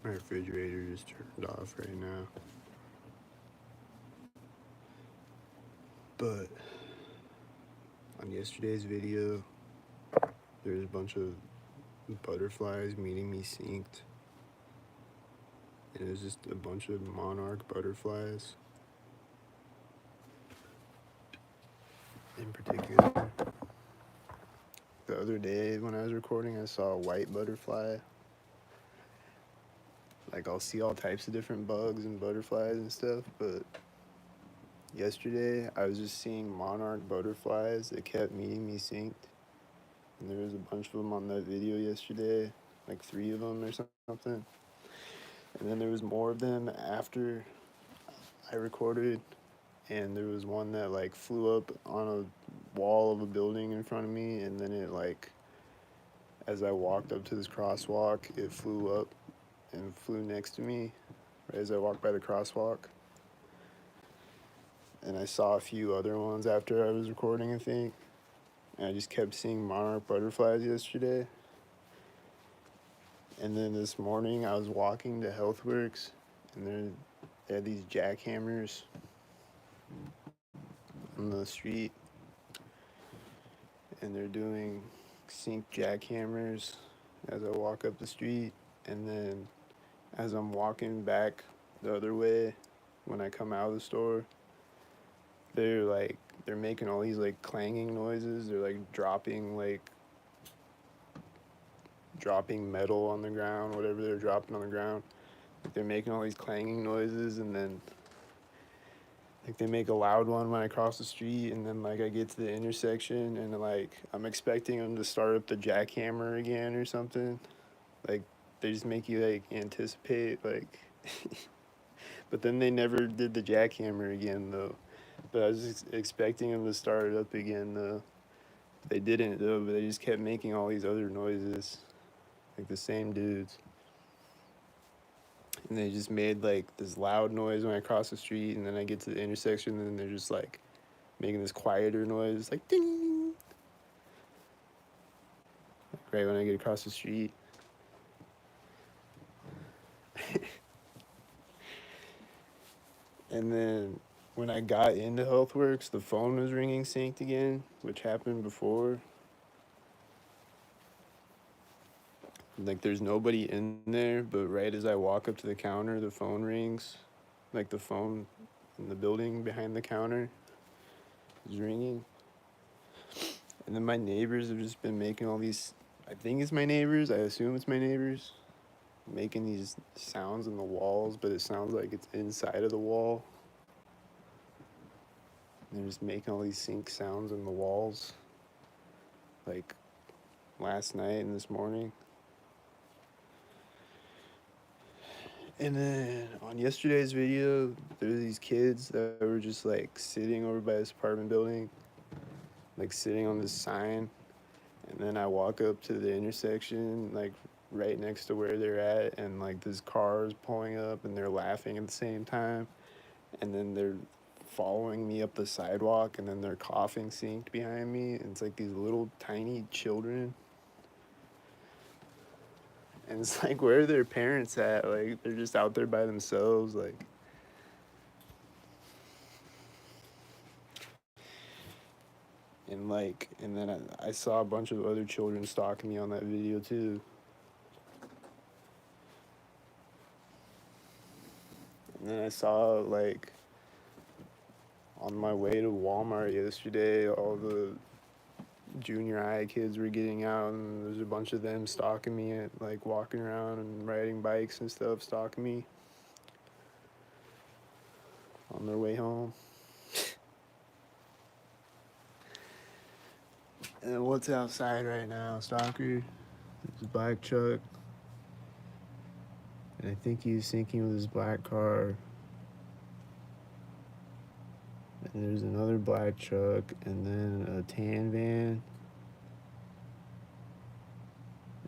My refrigerator is turned off right now. But on yesterday's video, there was a bunch of butterflies meeting me synced. And it was just a bunch of monarch butterflies in particular. The other day when I was recording, I saw a white butterfly. Like, I'll see all types of different bugs and butterflies and stuff, but yesterday I was just seeing monarch butterflies that kept meeting me synced. And there was a bunch of them on that video yesterday, like 3 of them or something. And then there was more of them after I recorded, and there was one that like flew up on a wall of a building in front of me, and then it like, as I walked up to this crosswalk, it flew up and flew next to me right as I walked by the crosswalk. And I saw a few other ones after I was recording, I think. And I just kept seeing monarch butterflies yesterday. And then this morning I was walking to Healthworks, and they had these jackhammers on the street, and they're doing sync jackhammers as I walk up the street. And then as I'm walking back the other way, when I come out of the store, they're making all these like clanging noises. They're like dropping metal on the ground, whatever they're dropping on the ground. Like, they're making all these clanging noises, and then like they make a loud one when I cross the street, and then like I get to the intersection, and like I'm expecting them to start up the jackhammer again or something. Like, they just make you like anticipate like but then they never did the jackhammer again though. But I was expecting them to start it up again though. They didn't though, but they just kept making all these other noises, like the same dudes. And they just made like this loud noise when I cross the street, and then I get to the intersection, and then they're just like making this quieter noise, like ding, like right when I get across the street. And then when I got into Healthworks, the phone was ringing synced again, which happened before. Like, there's nobody in there, but right as I walk up to the counter, the phone rings. Like, the phone in the building behind the counter is ringing. And then my neighbors have just been making all these, I think it's my neighbors, I assume it's my neighbors, making these sounds in the walls, but it sounds like it's inside of the wall. And they're just making all these sync sounds in the walls, like last night and this morning. And then on yesterday's video, there were these kids that were just like sitting over by this apartment building, like sitting on this sign. And then I walk up to the intersection, like right next to where they're at, and like this car is pulling up, and they're laughing at the same time. And then they're following me up the sidewalk, and then they're coughing synced behind me. And it's like these little tiny children. And it's like, where are their parents at? Like, they're just out there by themselves, like. And then I saw a bunch of other children stalking me on that video too. And then I saw, like, on my way to Walmart yesterday, all the junior high kids were getting out, and there's a bunch of them stalking me, and like walking around and riding bikes and stuff, stalking me on their way home. And what's outside right now, stalker? There's a black truck, and I think he's syncing with his black car. And there's another black truck, and then a tan van,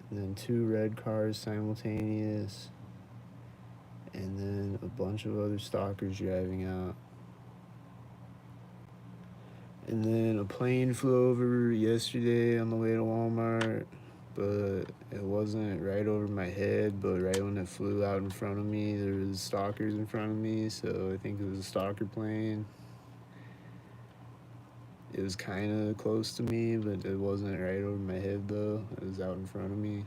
and then 2 red cars simultaneous, and then a bunch of other stalkers driving out. And then a plane flew over yesterday on the way to Walmart. but it wasn't right over my head. But right when it flew out in front of me, there was stalkers in front of me, so I think it was a stalker plane. It was kind of close to me, but it wasn't right over my head though. It was out in front of me.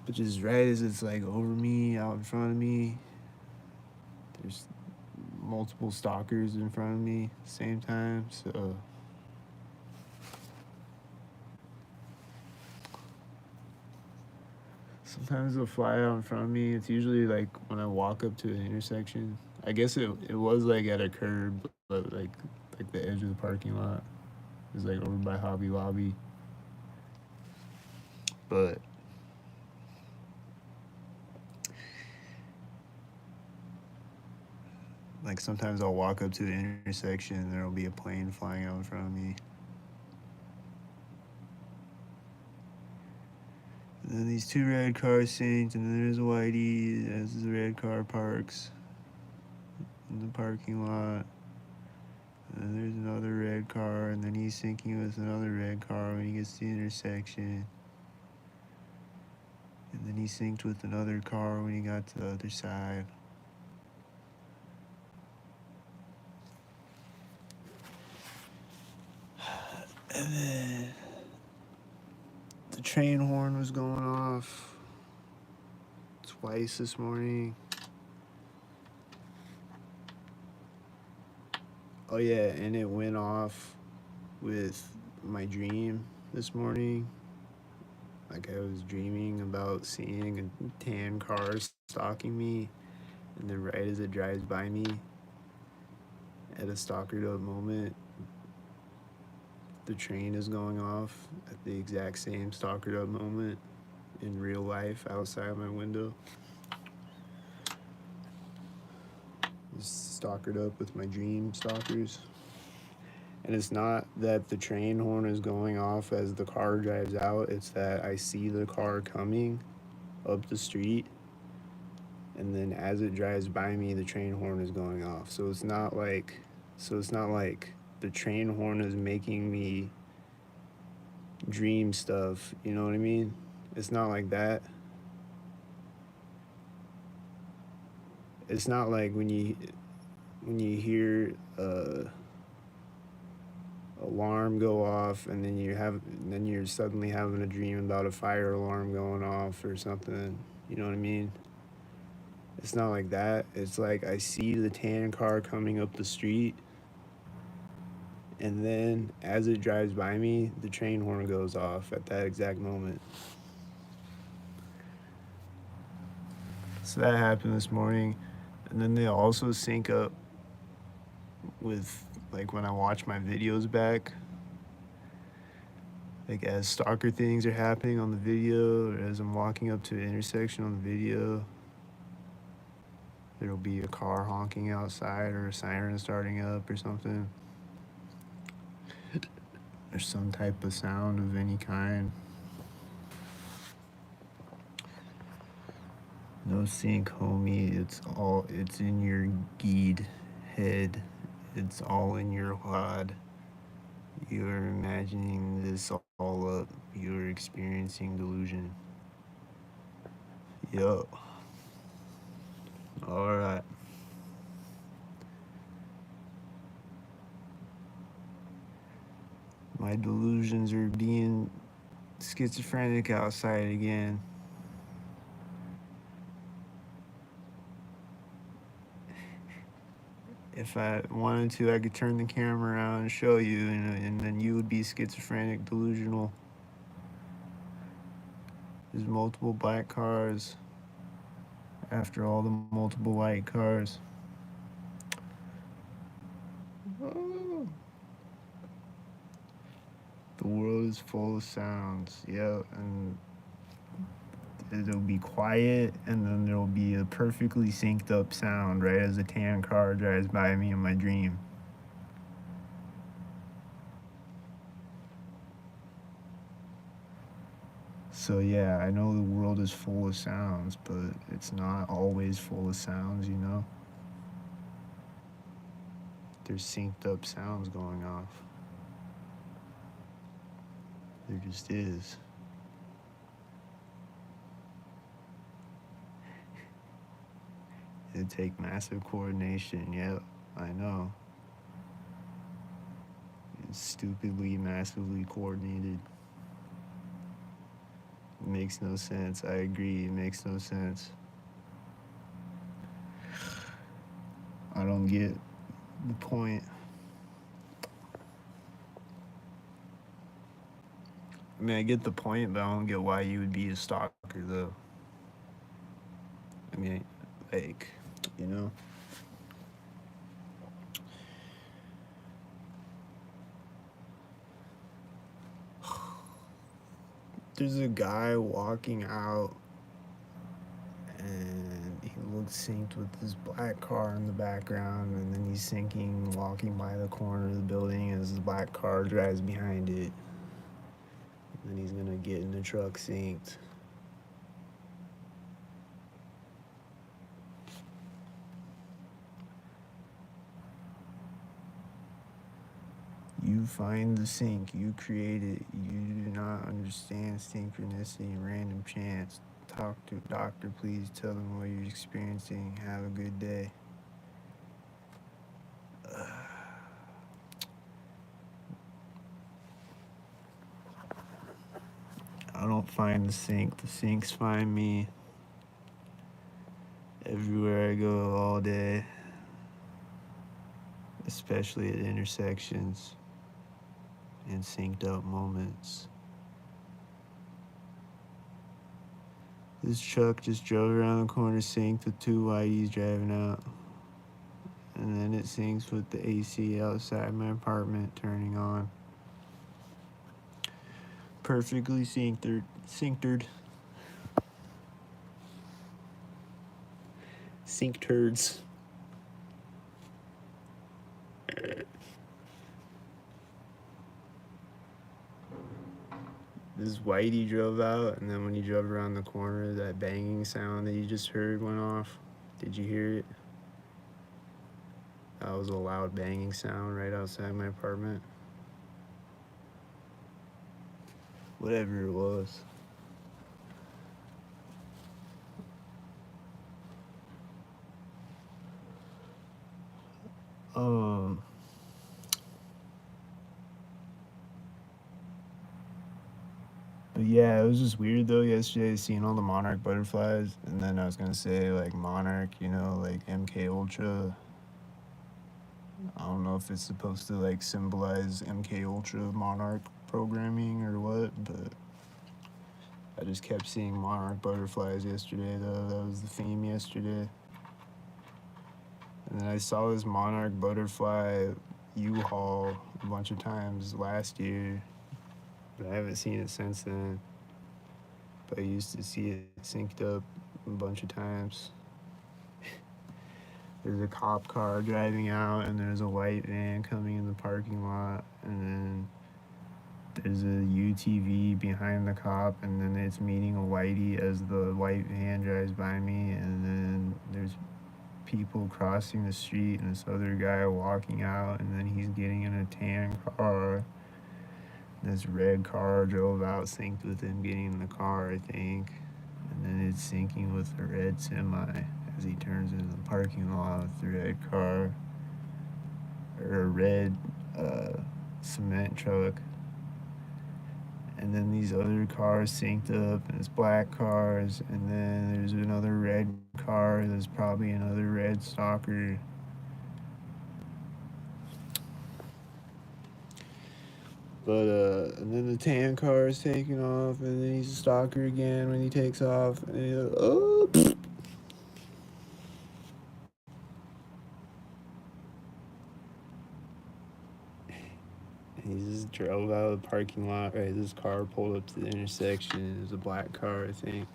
But just right as it's like over me, out in front of me, there's multiple stalkers in front of me at the same time. So sometimes they'll fly out in front of me. It's usually like when I walk up to an intersection. I guess it was like at a curb, but like the edge of the parking lot. It was like over by Hobby Lobby. But like sometimes I'll walk up to an intersection and there'll be a plane flying out in front of me. And then these two red cars synced, and then there's a whitey as the red car parks in the parking lot. And then there's another red car, and then he's syncing with another red car when he gets to the intersection. And then he synced with another car when he got to the other side. And then the train horn was going off twice this morning. Oh yeah, and it went off with my dream this morning. Like I was dreaming about seeing a tan car stalking me, and then right as it drives by me, at a stalkered up moment, the train is going off at the exact same stalkered up moment in real life outside my window. Just stalkered up with my dream stalkers. And it's not that the train horn is going off as the car drives out, it's that I see the car coming up the street, and then as it drives by me, the train horn is going off. So it's not like the train horn is making me dream stuff, you know what I mean? It's not like that. It's not like when you hear alarm go off, and then you're suddenly having a dream about a fire alarm going off or something. You know what I mean? It's not like that. It's like I see the tan car coming up the street, and then as it drives by me, the train horn goes off at that exact moment. So that happened this morning. And then they also sync up with, like, when I watch my videos back, like as stalker things are happening on the video, or as I'm walking up to an intersection on the video, there'll be a car honking outside or a siren starting up or something. There's some type of sound of any kind. No sync, homie. It's in your geed head. It's all in your wad. You're imagining this all up. You're experiencing delusion. Yo. Alright. My delusions are being schizophrenic outside again. If I wanted to, I could turn the camera around and show you, and then you would be schizophrenic, delusional. There's multiple black cars after all the multiple white cars. Oh. The world is full of sounds. Yeah, and it'll be quiet, and then there'll be a perfectly synced up sound right as a tan car drives by me in my dream. So yeah, I know the world is full of sounds, but it's not always full of sounds, you know? There's synced up sounds going off. There just is. It'd take massive coordination. Yep, I know. It's stupidly, massively coordinated. It makes no sense. I agree. It makes no sense. I don't get the point. I mean, I get the point, but I don't get why you would be a stalker, though. I mean, like, you know? There's a guy walking out, and he looks synced with this black car in the background, and then he's syncing, walking by the corner of the building as his black car drives behind it. And then he's gonna get in the truck synced. You find the sync, you create it. You do not understand synchronicity and random chance. Talk to a doctor, please. Tell them what you're experiencing. Have a good day. I don't find the sync. The syncs find me everywhere I go all day, especially at intersections and synced up moments. This truck just drove around the corner, synced with two whiteys driving out. And then it syncs with the AC outside my apartment turning on. Perfectly synced. Sync turds. This whitey drove out, and then when he drove around the corner, that banging sound that you just heard went off. Did you hear it? That was a loud banging sound right outside my apartment. Whatever it was. But yeah, it was just weird though yesterday seeing all the monarch butterflies, and then I was gonna say like monarch, you know, like MK Ultra. I don't know if it's supposed to like symbolize MK Ultra monarch programming or what, but I just kept seeing monarch butterflies yesterday though. That was the theme yesterday. And then I saw this monarch butterfly U-Haul a bunch of times last year, but I haven't seen it since then. But I used to see it synced up a bunch of times. There's a cop car driving out, and there's a white van coming in the parking lot, and then there's a UTV behind the cop, and then it's meeting a whitey as the white van drives by me, and then there's people crossing the street, and this other guy walking out, and then he's getting in a tan car. This red car drove out, synced with him getting in the car, I think, and then it's syncing with the red semi as he turns into the parking lot with the red car, or a red cement truck. And then these other cars synced up, and it's black cars, and then there's another red car, there's probably another red stalker. But and then the tan car is taking off, and then he's a stalker again when he takes off, and he just drove out of the parking lot, right? This car pulled up to the intersection. It was a black car, I think.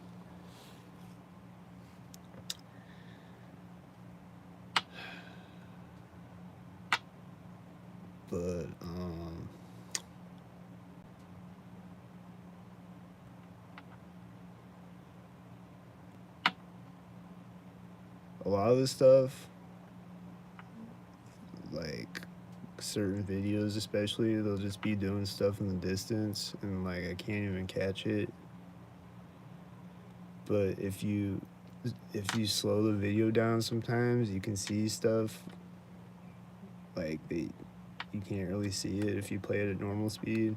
But a lot of this stuff, like certain videos especially, they'll just be doing stuff in the distance and like I can't even catch it. But if you slow the video down sometimes you can see stuff like you can't really see it if you play it at normal speed.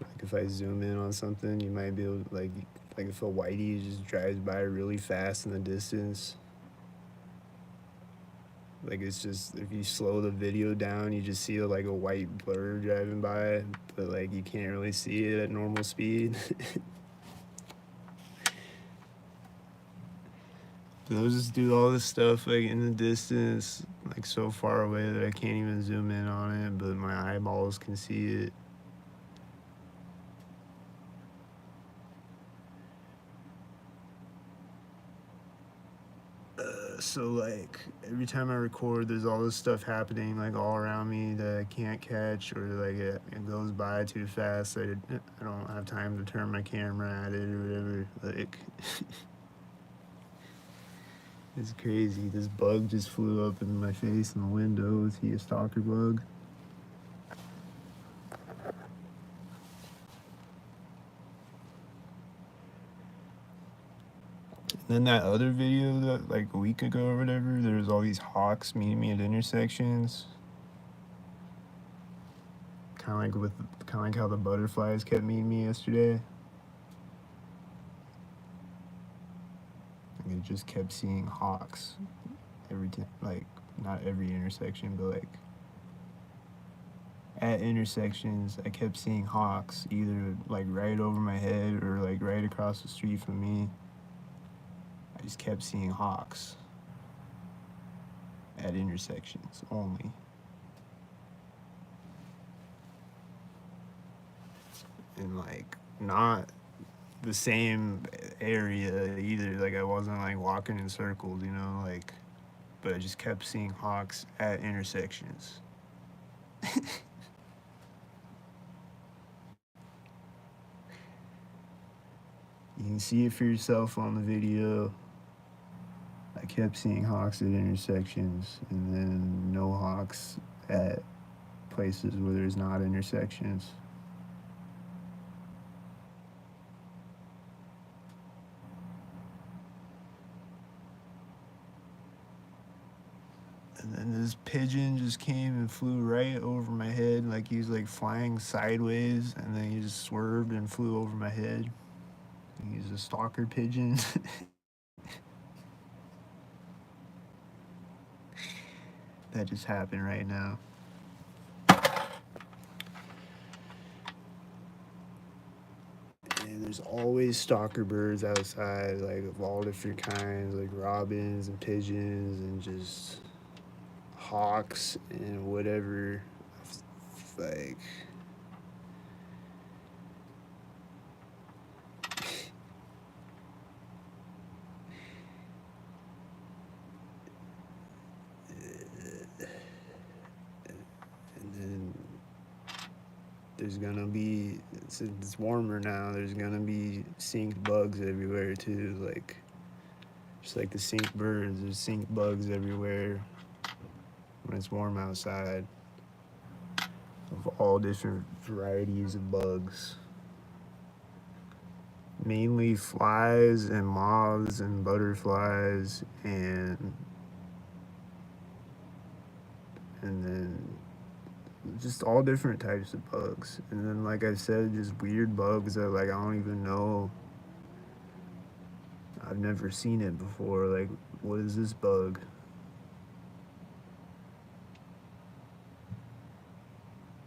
Like if I zoom in on something, you might be able to, like if a whitey just drives by really fast in the distance. Like it's just if you slow the video down, you just see like a white blur driving by, but like you can't really see it at normal speed. They'll just do all this stuff like in the distance, like so far away that I can't even zoom in on it, but my eyeballs can see it. So like every time I record, there's all this stuff happening like all around me that I can't catch, or like it goes by too fast. I don't have time to turn my camera at it or whatever. Like it's crazy. This bug just flew up in my face in the window. Is he a stalker bug? Then that other video that like a week ago or whatever, there was all these hawks meeting me at intersections. Kind of like how the butterflies kept meeting me yesterday. Like I just kept seeing hawks every time, like not every intersection, but like at intersections, I kept seeing hawks either like right over my head or like right across the street from me. I just kept seeing hawks at intersections only. And like not the same area either. Like I wasn't like walking in circles, you know, like, but I just kept seeing hawks at intersections. You can see it for yourself on the video. I kept seeing hawks at intersections and then no hawks at places where there's not intersections. And then this pigeon just came and flew right over my head, like he was like flying sideways, and then he just swerved and flew over my head. He's a stalker pigeon. That just happened right now. And there's always stalker birds outside, like of all different kinds, like robins and pigeons and just hawks and whatever. Like and then there's gonna be, since it's warmer now, there's gonna be synced bugs everywhere too. Like just like the synced birds, there's synced bugs everywhere when it's warm outside, of all different varieties of bugs. Mainly flies and moths and butterflies and then just all different types of bugs. And then like I said, just weird bugs that like I don't even know. I've never seen it before. Like, what is this bug?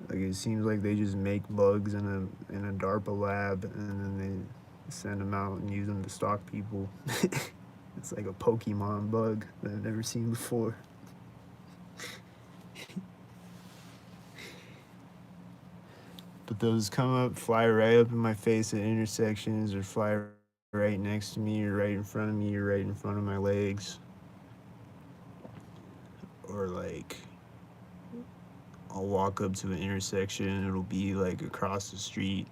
Like it seems like they just make bugs in a DARPA lab and then they send them out and use them to stalk people. It's like a Pokemon bug that I've never seen before. But those come up, fly right up in my face at intersections, or fly right next to me, or right in front of me, or right in front of my legs. Or like I'll walk up to an intersection and it'll be like across the street,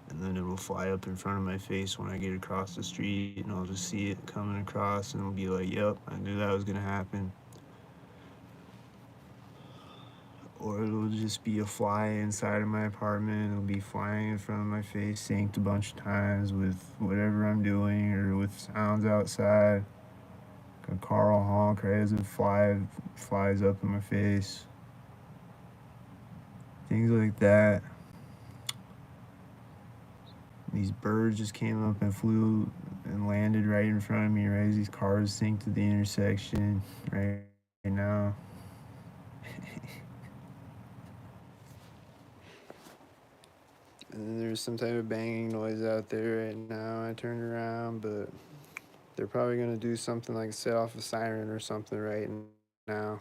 and then it'll fly up in front of my face when I get across the street, and I'll just see it coming across and it'll be like, yep, I knew that was gonna happen. or it'll just be a fly inside of my apartment. It'll be flying in front of my face, synced a bunch of times with whatever I'm doing or with sounds outside. A car will honk right as it flies up in my face. Things like that. These birds just came up and flew and landed right in front of me, right as these cars synced to the intersection right now. And then there's some type of banging noise out there right now. I turned around, but they're probably gonna do something like set off a siren or something right now.